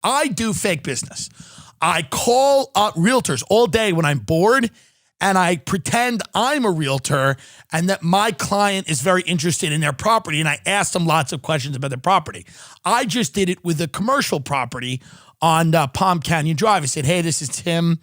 I do fake business. I call up realtors all day when I'm bored, and I pretend I'm a realtor and that my client is very interested in their property, and I ask them lots of questions about their property. I just did it with a commercial property on Palm Canyon Drive. I said, hey, this is Tim.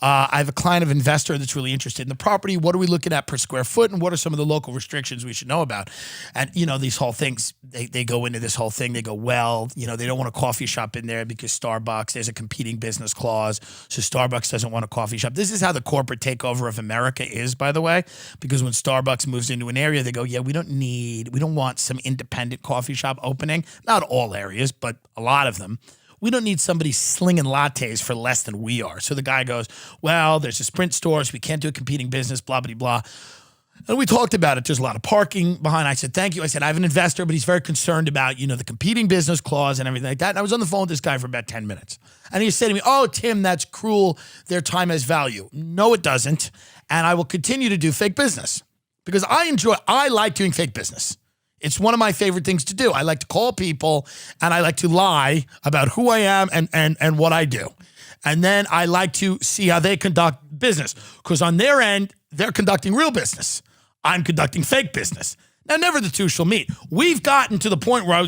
I have a client of investor that's really interested in the property. What are we looking at per square foot, and what are some of the local restrictions we should know about? And, these whole things, they go into this whole thing. They go, well, they don't want a coffee shop in there because Starbucks, there's a competing business clause, so Starbucks doesn't want a coffee shop. This is how the corporate takeover of America is, by the way, because when Starbucks moves into an area, they go, yeah, we don't want some independent coffee shop opening. Not all areas, but a lot of them. We don't need somebody slinging lattes for less than we are. So the guy goes, well, there's a Sprint store, so we can't do a competing business, blah, blah, blah. And we talked about it. There's a lot of parking behind. I said, thank you. I said, I have an investor, but he's very concerned about, the competing business clause and everything like that. And I was on the phone with this guy for about 10 minutes. And he said to me, oh, Tim, that's cruel. Their time has value. No, it doesn't. And I will continue to do fake business because I like doing fake business. It's one of my favorite things to do. I like to call people and I like to lie about who I am and what I do. And then I like to see how they conduct business because on their end, they're conducting real business. I'm conducting fake business. Now, never the two shall meet. We've gotten to the point where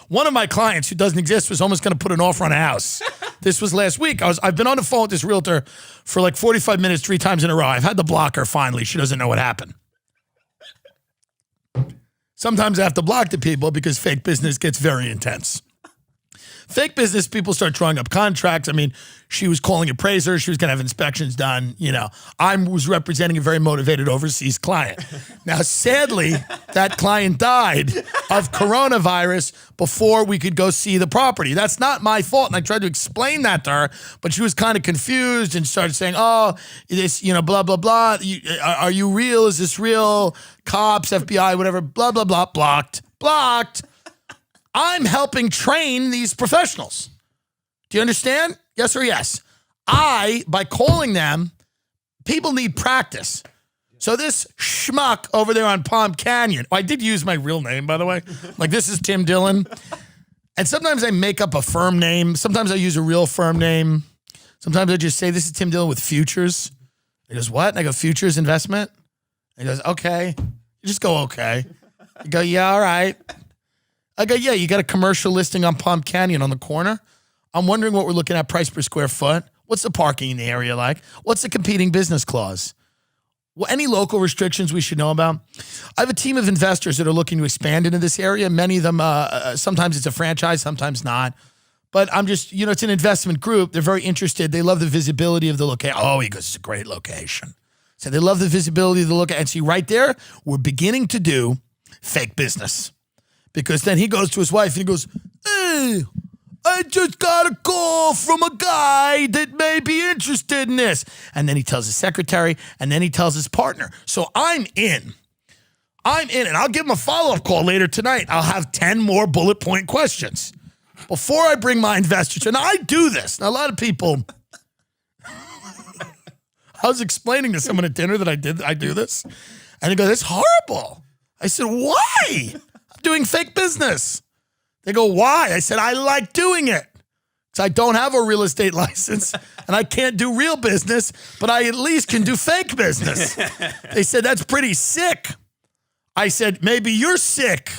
one of my clients who doesn't exist was almost going to put an offer on a house. This was last week. I've been on the phone with this realtor for like 45 minutes, 3 times in a row. I've had to block her finally. She doesn't know what happened. Sometimes I have to block the people because fake business gets very intense. Fake business, people start drawing up contracts. I mean, she was calling appraisers. She was going to have inspections done. I was representing a very motivated overseas client. Now, sadly, that client died of coronavirus before we could go see the property. That's not my fault. And I tried to explain that to her, but she was kind of confused and started saying, oh, this, blah, blah, blah. Are you real? Is this real? Cops, FBI, whatever, blah, blah, blah, blocked. I'm helping train these professionals. Do you understand? Yes or yes? By calling them, people need practice. So this schmuck over there on Palm Canyon, I did use my real name, by the way. Like, this is Tim Dillon. And sometimes I make up a firm name. Sometimes I use a real firm name. Sometimes I just say, this is Tim Dillon with Futures. He goes, what? And I go, Futures Investment? And he goes, okay. You just go, okay. You go, yeah, all right. I go, yeah, you got a commercial listing on Palm Canyon on the corner. I'm wondering what we're looking at price per square foot. What's the parking in the area like? What's the competing business clause? Any local restrictions we should know about? I have a team of investors that are looking to expand into this area. Many of them, sometimes it's a franchise, sometimes not. But I'm just, it's an investment group. They're very interested. They love the visibility of the location. Oh, he goes, it's a great location. So they love the visibility of the location. And see, right there, we're beginning to do fake business. Because then he goes to his wife and he goes, hey, I just got a call from a guy that may be interested in this. And then he tells his secretary, and then he tells his partner. So I'm in, and I'll give him a follow-up call later tonight. I'll have 10 more bullet point questions before I bring my investors. And I do this. Now, a lot of people, I was explaining to someone at dinner that I do this. And they go, that's horrible. I said, why? Doing fake business. They go, why? I said, I like doing it. So I don't have a real estate license and I can't do real business, but I at least can do fake business. They said, that's pretty sick. I said, maybe you're sick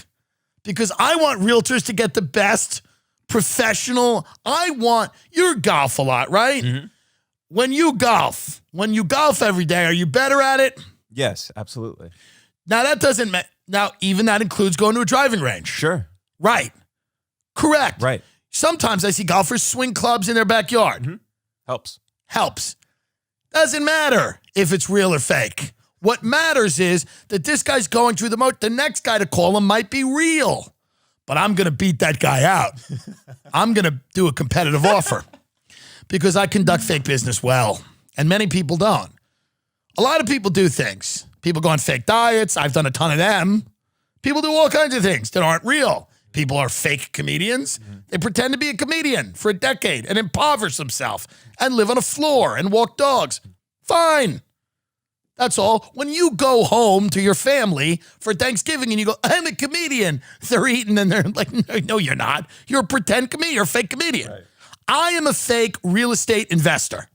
because I want realtors to get the best professional. You golf a lot, right? Mm-hmm. When you golf every day, are you better at it? Yes, absolutely. Now that doesn't matter. Now, even that includes going to a driving range. Sure. Right. Correct. Right. Sometimes I see golfers swing clubs in their backyard. Mm-hmm. Helps. Doesn't matter if it's real or fake. What matters is that this guy's going through the next guy to call him might be real. But I'm going to beat that guy out. I'm going to do a competitive offer because I conduct fake business well. And many people don't. A lot of people do things. People go on fake diets. I've done a ton of them. People do all kinds of things that aren't real. People are fake comedians. Mm-hmm. They pretend to be a comedian for a decade and impoverish themselves and live on a floor and walk dogs. Fine. That's all. When you go home to your family for Thanksgiving and you go, I'm a comedian, they're eating and they're like, no, you're not. You're a pretend comedian. You're a fake comedian. Right. I am a fake real estate investor,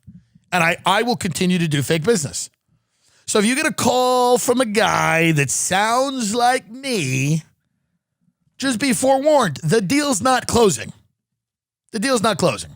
and I will continue to do fake business. So if you get a call from a guy that sounds like me, just be forewarned. The deal's not closing. The deal's not closing.